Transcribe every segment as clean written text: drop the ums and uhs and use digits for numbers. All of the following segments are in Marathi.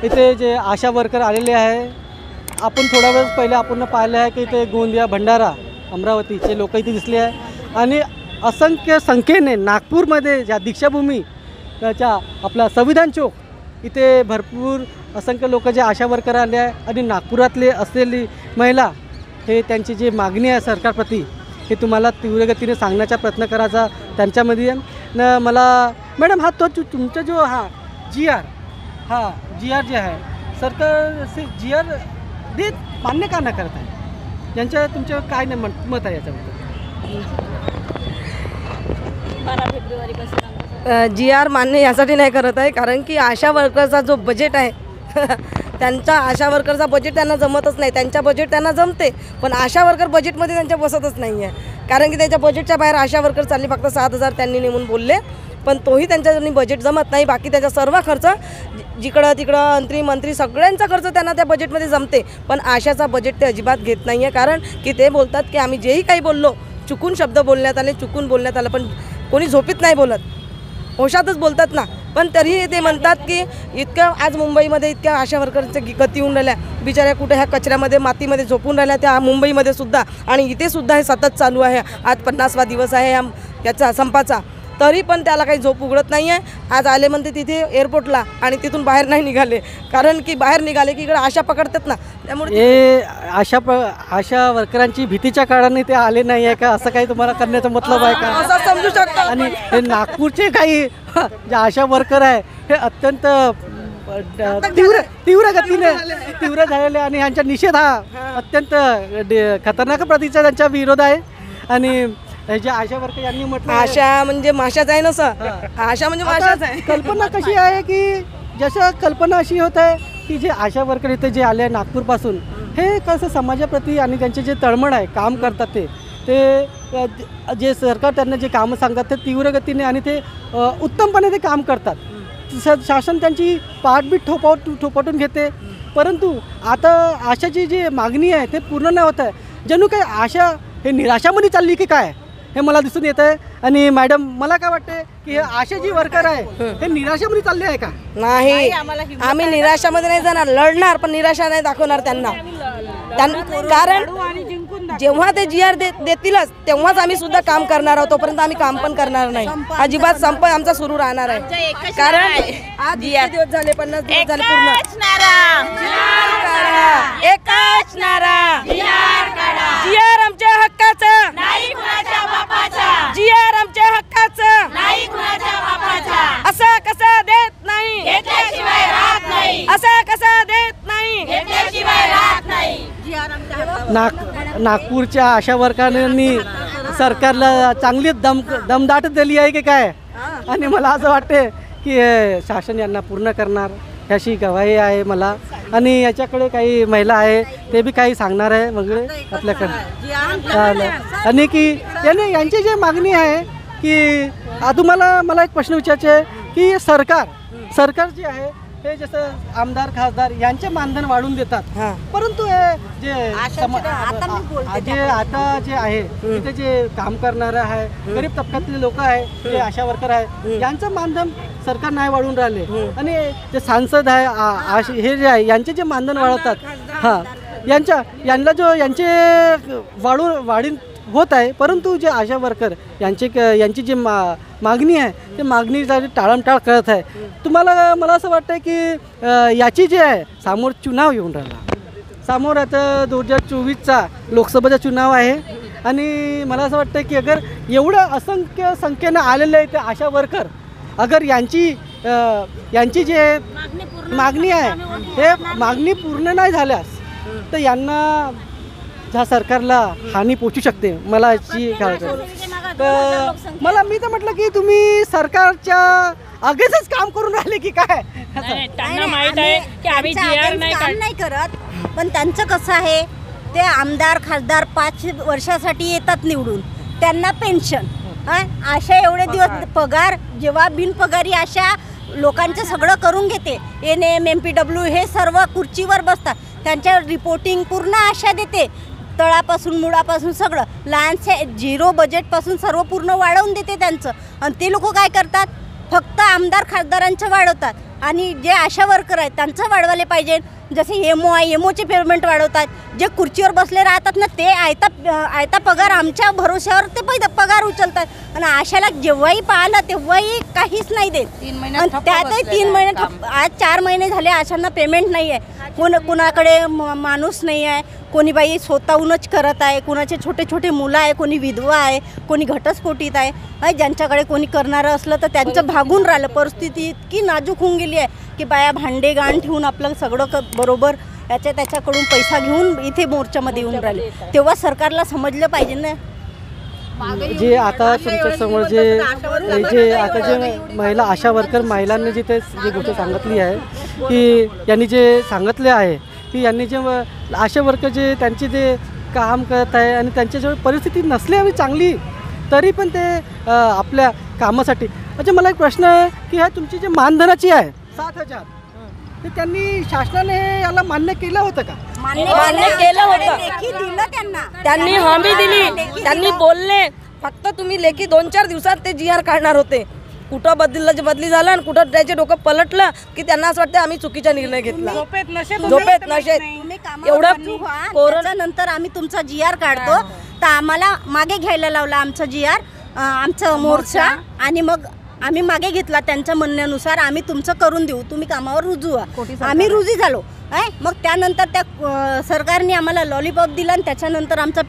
इथे जे आशा वर्कर आलेले आहे, आपण थोडा वेळ पहिले आपण पाहिलं आहे की इथे गोंदिया, भंडारा, अमरावतीचे लोक इथे दिसले आहे आणि असंख्य संख्येने नागपूरमध्ये ज्या दीक्षाभूमी त्याच्या आपला संविधान चौक इथे भरपूर असंख्य लोक जे आशा वर्कर आले आहे आणि नागपुरातले असलेली महिला हे त्यांची जी मागणी आहे सरकारप्रती हे तुम्हाला तीव्र गतीने सांगण्याचा प्रयत्न करायचा त्यांच्यामध्ये न मला मॅडम हा तो तुमचा जो हा जी आर जे आहे सरकार GR देत मान्य का न करत आहे यांच्या तुमचं काय मत आहे याच्याबद्दल? 12 फेब्रुवारीपासून GR मान्य यासाठी नाही करत आहे कारण की आशा वर्करचा जो बजेट आहे त्यांचा आशा वर्करचा बजेट त्यांना जमतच नाही. त्यांच्या बजेट त्यांना जमते पण आशा वर्कर बजेटमध्ये त्यांच्या बसतच नाही आहे कारण की त्यांच्या बजेटच्या बाहेर आशा वर्कर चालली. फक्त 7,000 त्यांनी नेमून बोलले पण तोही त्यांच्या बजेट जमत नाही. बाकी त्याचा सर्व खर्च जिकडं तिकडं मंत्री सगळ्यांचा खर्च त्यांना त्या बजेटमध्ये जमते पण आशाचा बजेट ते अजिबात घेत नाही आहे कारण की ते बोलतात की आम्ही जेही काही बोललो चुकून शब्द बोलण्यात आले पण कोणी झोपीत नाही बोलत, होशातच बोलतात ना. पण तरीही ते म्हणतात की इतकं आज मुंबईमध्ये इतक्या आशा वर्करच्या गती होऊन राहिल्या, बिचाऱ्या कुठे ह्या कचऱ्यामध्ये मातीमध्ये झोपून राहिल्या त्या मुंबईमध्ये सुद्धा आणि इथे सुद्धा हे सतत चालू आहे. आज 50वा दिवस आहे याचा संपाचा तरी पण त्याला काही झोप उघडत नाही आहे. आज आले म्हणते तिथे एअरपोर्टला आणि तिथून बाहेर नाही निघाले कारण की बाहेर निघाले की इकडे आशा पकडतात ना त्यामुळे हे आशा वर्करांची भीतीच्या काळाने ते आले नाही आहे का असं काही तुम्हाला करण्याचा मतलब आहे का असं समजू शकता. आणि हे नागपूरचे काही जे आशा वर्कर आहे हे अत्यंत तीव्र गतीने झालेले आणि यांचा निषेध हा अत्यंत खतरनाक प्रतीचा त्यांचा विरोध आहे. आणि जे आशा वर्कर यांनी म्हटलं आशा म्हणजे माशाच आहे ना सर, आशा म्हणजे माशाच आहे. कल्पना कशी आहे की जसं कल्पना अशी होत आहे की जे आशा वर्कर इथे जे आले नागपूरपासून हे कसं समाजाप्रती आणि त्यांचे जे तळमळ आहे काम करतात ते जे सरकार त्यांना जे कामं सांगतात ते तीव्र गतीने आणि ते उत्तमपणे ते काम करतात. शासन त्यांची पाठबीट थोपटून घेते परंतु आता आशाची जी मागणी आहे ते पूर्ण नाही होत आहे. जणू काही आशा हे निराशामध्ये चालली की काय हे मला दिसून येत आहे. आणि मॅडम मला काय वाटते की हे आशा जी वर्कर आहे हे निराशामध्ये चालले आहे का? नाही, आम्ही निराशामध्ये नाही जाणार, लढणार पण निराशा नाही दाखवणार त्यांना. कारण जेव्हा ते GR देतीलच तेव्हाच आम्ही सुद्धा काम करणार आहोत, तोपर्यंत आम्ही काम पण करणार नाही. अजिबात संप आमचा सुरू राहणार आहे कारण आज दिवस झाले 50 दिवस झाले पूर्ण एकच नारा GR आमच्या हक्काचं GR आमच्या हक्काचं असं कसं देत नाही असं कसं देत नाही. नागपूरच्या आशा वर्करांनी सरकारला चांगली दमदाट दिली आहे की काय आणि मला असं वाटते की शासन यांना पूर्ण करणार ह्याची गवाही आहे मला. आणि याच्याकडे काही महिला आहे ते बी काही सांगणार आहे वगैरे आपल्याकडे आणि की यांची जी मागणी आहे की तुम्हाला मला एक प्रश्न विचारायचे आहे की सरकार जे आहे हे जसं आमदार खासदार यांचे मानधन वाढवून देतात परंतु हे जे आता जे आहे तिथे जे काम करणारे आहे गरीब तबक्यातले लोक आहे जे आशा वर्कर आहे यांचं मानधन सरकार नाही वाढवून राहिले. आणि जे सांसद आहे हे जे आहे यांचे जे मानधन वाढवतात यांचे वाढीन होत आहे परंतु जे आशा वर्कर यांची जी मागणी आहे ते मागणीसाठी टाळमटाळ करत आहे. तुम्हाला मला असं वाटतं की याची जे आहे समोर चुनाव येऊन राहिला, समोर आता 2024चा लोकसभेचा चुनाव आहे आणि मला असं वाटतं की अगर एवढं असंख्य संख्येनं आलेले आहे ते आशा वर्कर अगर यांची जे मागणी आहे हे मागणी पूर्ण नाही झाल्यास तर यांना ह्या सरकारला हानी पोचू शकते. मला याची काय तर मी तर म्हटलं की तुम्ही सरकारच्या अगेच काम करून राहिले की काय? त्यांना माहित आहे की आम्ही GR नाही करत पण त्यांचं कसं आहे ते आमदार खासदार 5 वर्षासाठी येतात निवडून त्यांना पेन्शन आशा एवढे दिवस पगार जेव्हा बिनपगारी आशा लोकांचं सगळं करून घेते NM MPW हे सर्व खुर्चीवर बसतात त्यांच्या रिपोर्टिंग पूर्ण आशा देते तळापासून मुळापासून सगळं लहानसे 0 बजेटपासून सर्व पूर्ण वाढवून देते त्यांचं. आणि ते लोक काय करतात फक्त आमदार खासदारांचं वाढवतात आणि जे आशा वर्कर आहेत त्यांचं वाढवले पाहिजे. जसे एमओ आहे, एमओचे पेमेंट वाढवतात. जे खुर्चीवर बसले राहतात ना ते आयता पगार आमच्या भरोश्यावर ते पगार उचलतात. आणि आशाला जेव्हाही पाहिलं तेव्हाही काहीच नाही देत. त्यातही 3 महिने आज 4 महिने झाले आशांना पेमेंट नाही आहे. कुणाकडे माणूस नाही आहे. कोणी बाई स्वतःहूनच करत आहे. कुणाचे छोटे छोटे मुलं आहे, कोणी विधवा आहे, कोणी घटस्फोटीत आहे. ज्यांच्याकडे कोणी करणारं असलं तर त्यांचं भागून राहिलं. परिस्थिती इतकी नाजूक होऊन गेली आहे की बाया भांडे गाण ठेवून आपलं सगळं बरोबर त्याच्याकडून पैसा घेऊन इथे मोर्चामध्ये येऊन राहिले. तेव्हा सरकारला समजलं पाहिजे ना. जे आता तुमच्या समोर जे आता जे महिला आशा वर्कर महिलांनी जी गोष्ट सांगितली आहे की यांनी जे सांगितले आहे की यांनी जे आशा वर्कर जे त्यांचे जे काम करत आहे आणि त्यांच्याजवळ परिस्थिती नसली हवी चांगली तरी पण ते आपल्या कामासाठी. अच्छा, मला एक प्रश्न आहे की ह्या तुमची जे मानधनाची आहे 7,000 ते त्यांनी शासनाने याला मान्य केलं होतं का? मान्य केलं होतं. लेखी दिलं त्यांना. त्यांनी हमी दिली. त्यांनी बोलले फक्त तुम्ही लेखी 2-4 दिवसात ते GR काढणार होते. कुठं बदली झालं आणि कुठं त्याचे डोकं पलटलं की त्यांना असं वाटतं आम्ही चुकीचा निर्णय घेतला. झोपेत नशेत एवढं नंतर आम्ही तुमचा GR काढतो तर आम्हाला मागे घ्यायला लावला आमचा GR आमचा मोर्चा. आणि मग आम्ही मागे घेतला त्यांच्या म्हणण्यानुसार. आम्ही तुमचं करून देऊ, तुम्ही कामावर रुजू व्हा. आम्ही रुजी झालो. मग त्यानंतर त्या सरकारने आम्हाला लॉलीपॉप दिला आणि त्याच्यानंतर आमचा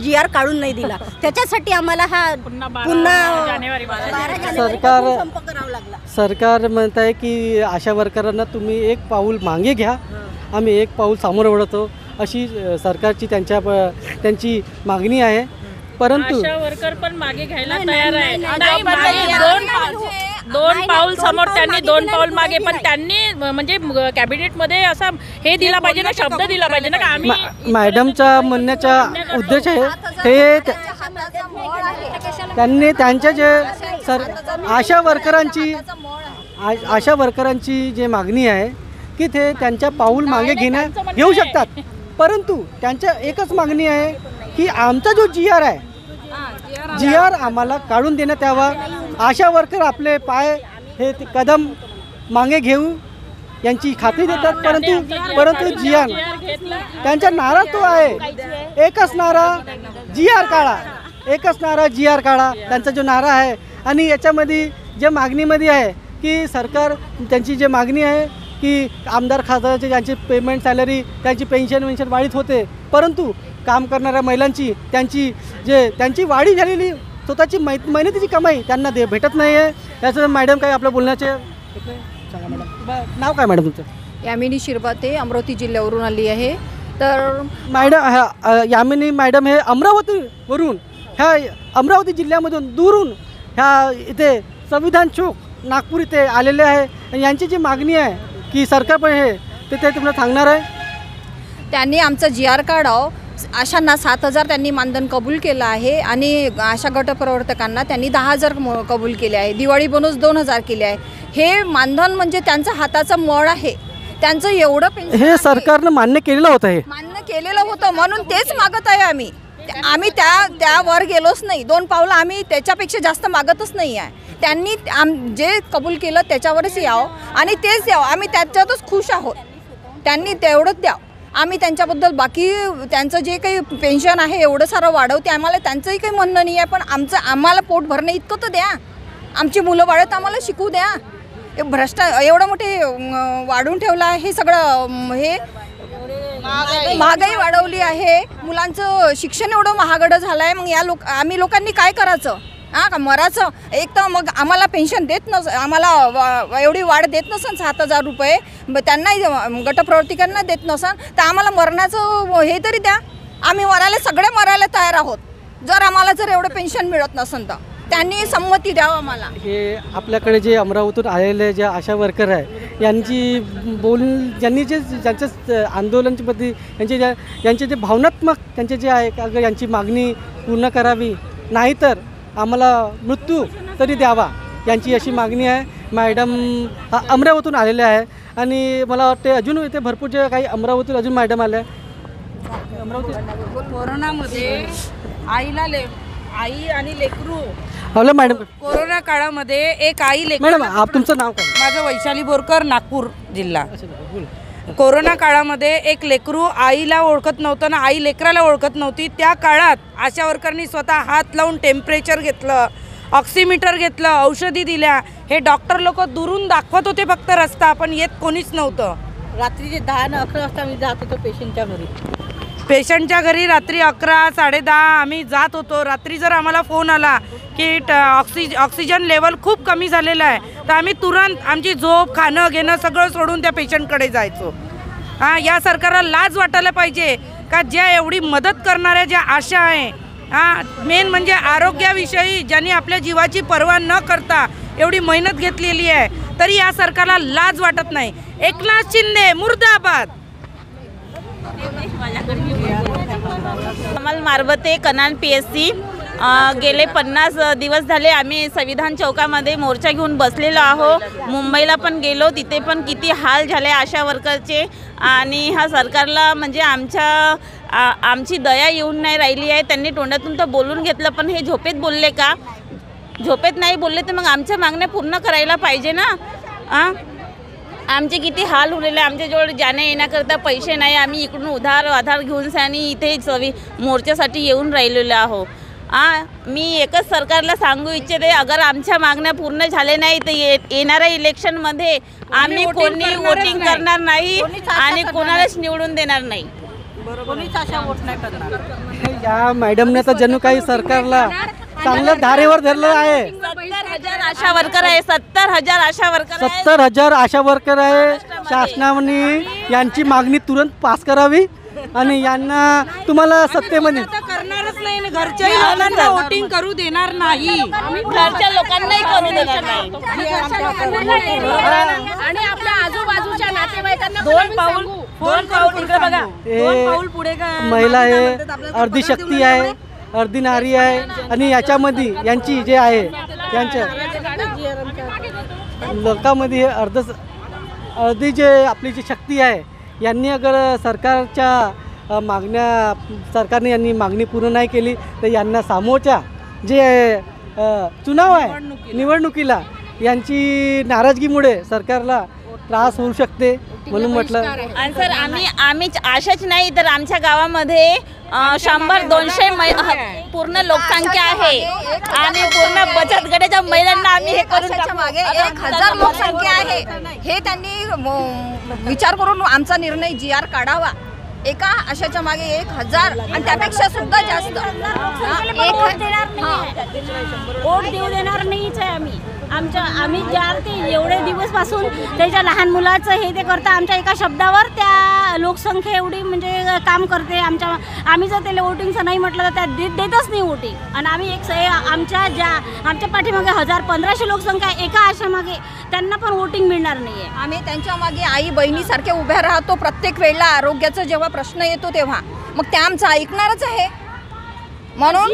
GR काढून नाही दिला. त्याच्यासाठी आम्हाला हा पुन्हा जानेवारी संप करावा लागला. सरकार म्हणत आहे की आशा वर्करांना तुम्ही एक पाऊल मागे घ्या, आम्ही एक पाऊल समोर वळतो अशी सरकारची त्यांची मागणी आहे. परंतु आशा वर्कर पण मागे घ्यायला तयार आहे. नाही, मागे दोन पाऊल समोर त्यांनी 2 पाऊल मागे. पण त्यांनी म्हणजे कॅबिनेटमध्ये असा हे दिला पाहिजे ना, शब्द दिला पाहिजे ना. आम्ही मॅडमचा म्हणण्याचा उद्देश आहे हे त्यांनी त्यांच्या जे आशा वर्करांची जे मागणी आहे की ते त्यांच्या पाऊल मागे घेऊ शकतात. परंतु त्यांच्या एकच मागणी आहे की आमचा जो GR आहे GR आम्हाला काढून देण्यात यावा. आशा वर्कर आपले पाय हे कदम मागे घेऊ यांची खात्री देतात. परंतु GR त्यांचा नारा तो आहे, एकच नारा GR काढा, एकच नारा GR काढा त्यांचा जो नारा आहे. आणि याच्यामध्ये जे मागणीमध्ये आहे की सरकार त्यांची जे मागणी आहे की आमदार खासदाराचे ज्यांची पेमेंट सॅलरी त्यांची पेन्शन वाढीत होते, परंतु काम करणाऱ्या महिलांची त्यांची वाढी झालेली स्वतःची मेहनतीची कमाई त्यांना भेटत नाही आहे. याचं मॅडम काय आपलं बोलण्याचे सांगा मॅडम. नाव काय मॅडम तुमचं? यामिनी शिरभाते, अमरावती जिल्ह्यावरून आली आहे. तर मॅडम यामिनी मॅडम हे अमरावतीवरून ह्या अमरावती जिल्ह्यामधून दूरून ह्या इथे संविधान चौक नागपूर इथे आलेले आहे. आणि यांची जी मागणी आहे की सरकार पण हे ते तुम्हाला सांगणार आहे. त्यांनी आमचं GR काढावं. आशांना 7,000 त्यांनी मानधन कबूल केलं आहे आणि आशा गटप्रवर्तकांना त्यांनी 10,000 कबूल केले आहे. दिवाळी बोनस 2,000 केले आहे. हे मानधन म्हणजे त्यांचं हाताचं मळ आहे. त्यांचं एवढं पेन्शन हे सरकारनं मान्य केलेलं होतं. हे मान्य केलेलं होतं म्हणून तेच मागत आहे आम्ही त्यावर गेलोच नाही. 2 पावलं आम्ही त्याच्यापेक्षा जास्त मागतच नाही आहे. त्यांनी जे कबूल केलं त्याच्यावरच यावं आणि तेच द्यावं. आम्ही त्याच्यातच खुश आहोत. त्यांनी तेवढंच द्यावं. आम्ही त्यांच्याबद्दल बाकी त्यांचं जे काही पेन्शन आहे एवढं सारं वाढवते आम्हाला त्यांचंही काही म्हणणं नाही आहे. पण आम्हाला पोट भरणे इतकं तर द्या. आमची मुलं बाळत आम्हाला शिकू द्या. एवढं मोठे वाढून ठेवलं आहे हे सगळं. हे महागाई वाढवली आहे. मुलांचं शिक्षण एवढं महागडं झालं आहे. मग आम्ही लोकांनी काय करायचं? का मराचं? एक तर मग आम्हाला पेन्शन देत आम्हाला एवढी वाढ देत नसन 7,000 रुपये त्यांनाही गटप्रवर्तकांना देत नसन तर आम्हाला मरणाचं हे तरी द्या. आम्ही सगळे मरायला तयार आहोत जर आम्हाला एवढं पेन्शन मिळत नसन तर त्यांनी संमती द्यावं आम्हाला. हे आपल्याकडे जे अमरावतीतून आलेले जे आशा वर्कर आहे ज्यांनी ज्यांच्या आंदोलनाची पद्धती यांचे जे भावनात्मक त्यांचे जे आहे का यांची मागणी पूर्ण करावी, नाहीतर आम्हाला मृत्यू तरी द्यावा यांची अशी मागणी आहे. मॅडम अमरावतीतून आलेले आहे आणि मला वाटते अजून इथे भरपूर जे काही अमरावतीत अजून मॅडम आल्या. कोरोनामध्ये आईला आई आणि लेकरू हॅलो मॅडम. कोरोना काळामध्ये एक आई लेकरू. मॅडम आप तुमचं नाव काय? माझं वैशाली बोरकर, नागपूर जिल्हा. अच्छा, बोला. कोरोना काळामध्ये एक लेकरू आईला ओळखत नव्हतं ना आई लेकराला ओळखत नव्हती. त्या काळात आशा वर्करनी स्वतः हात लावून टेम्परेचर घेतलं, ऑक्सिमीटर घेतलं, औषधी दिल्या. हे डॉक्टर लोक दुरून दाखवत होते फक्त रस्ता, पण येत कोणीच नव्हतं. रात्रीचे 10 आणि 11 वाजता मी जात होतो पेशंटच्या घरी. पेशंटच्या घरी रात्री 11, 10:30 आम्ही जात होतो. रात्री जर आम्हाला फोन आला की ऑक्सिजन लेवल खूप कमी झालेलं आहे, तर आम्ही तुरंत आमची झोप, खाणं घेणं सगळं सोडून त्या पेशंटकडे जायचो. या सरकारला लाज वाटायला पाहिजे का ज्या एवढी मदत करणाऱ्या ज्या आशा आहे, मेन म्हणजे आरोग्याविषयी ज्यांनी आपल्या जीवाची पर्वा न करता एवढी मेहनत घेतलेली आहे, तरी या सरकारला लाज वाटत नाही. एकनाथ शिंदे मुर्दाबाद. कमल मारबते, कनान PSC. गेले 50 दिवस झाले आम्ही संविधान चौकामध्ये मोर्चा घेऊन बसलेलो आहो. मुंबईला पण गेलो, तिथे पण किती हाल झाले आशा वर्करचे. आणि हा सरकारला म्हणजे आमची दया येऊन नाही राहिली आहे. त्यांनी तोंडातून तर बोलून घेतलं, पण हे झोपेत बोलले का? झोपेत नाही बोलले तर मग आमच्या मागण्या पूर्ण करायला पाहिजे ना. आमचे किती हाल उरलेले. आमच्याजवळ जाण्या येण्याकरता पैसे नाही. आम्ही इकडून आधार घेऊन आणि इथे मोर्चासाठी येऊन राहिलेलो आहो. मी एकच सरकारला सांगू इच्छिते, अगर आमच्या मागण्या पूर्ण झाल्या नाही तर येणाऱ्या इलेक्शनमध्ये आम्ही कोणी वोटिंग करणार नाही आणि कोणालाच निवडून देणार नाही. कोणीच अशा वोट नाही करणार. या मॅडमने तर जणू काही सरकारला चांगलं धारेवर धरलं आहे. 70,000 आशा वर्कर आहे. 70,000 आशा वर्कर आहे. 70,000 आशा वर्कर आहे. शासनाने यांची मागणी तुरंत पास करावी आणि यांना तुम्हाला सत्तेमध्ये करणारच नाही. घरच्या लोकांना वोटिंग करू देणार नाही. घरच्या लोकांनाही करू देणार नाही. आणि आपल्या आजूबाजूच्या नातेवाईकांना दोन पाऊल इकडे बघा. हे महिला आहे, अर्धी शक्ती आहे, अर्धी नारी आहे आणि याच्यामध्ये यांची जे आहे यांच्या लोकांमध्ये अर्धी जे आपली जी शक्ती आहे, यांनी अगर सरकारच्या सरकारने यांनी मागणी पूर्ण नाही केली तर यांना समोरच्या जे चुनाव आहे निवडणुकीला यांची नाराजगीमुळे सरकारला त्रास होऊ शकते, म्हणून म्हटलं. आणि सर आम्ही आशाच नाही तर आमच्या गावामध्ये 100-200 पूर्ण लोकसंख्या आहे आणि पूर्ण बचत गटाच्या महिलांना आम्ही हे करून आशाच्या मागे 1000 लोकसंख्या आहे. हे त्यांनी विचार करून आमचा निर्णय GR काढावा. एका आशाच्या मागे 1000 आणि त्यापेक्षा सुद्धा जास्त. वोट देऊ देणार नाहीच आहे आम्ही. आम्ही ज्या ते एवढे दिवसपासून त्याच्या लहान मुलाचं हे ते करता आमच्या एका शब्दावर त्या लोकसंख्या एवढी म्हणजे काम करते. आम्ही जर त्याला वोटिंगचं नाही म्हटलं तर त्या देतच नाही वोटिंग. आणि आम्ही आमच्या पाठीमागे 1000-1500 लोकसंख्या एका आशामागे, त्यांना पण वोटिंग मिळणार नाही आहे. आम्ही त्यांच्या मागे आई बहिणीसारखे उभ्या राहतो. प्रत्येक वेळेला आरोग्याचा जेव्हा प्रश्न येतो तेव्हा मग त्या आमचं ऐकणारच आहे, म्हणून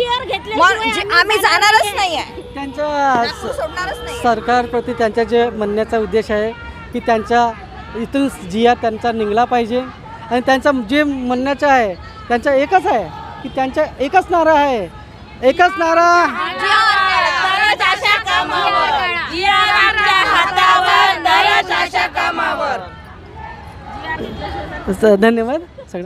आम्ही जाणारच नाही आहे. सोडणारच नाही. सरकारप्रती त्यांचा जे म्हणण्याचा उद्देश आहे की त्यांच्या इथून GR त्यांचा निघला पाहिजे आणि त्यांचा जे म्हणण्याचं आहे त्यांचा एकच आहे की त्यांचा एकच नारा आहे, एकच नारा. धन्यवाद सगळं.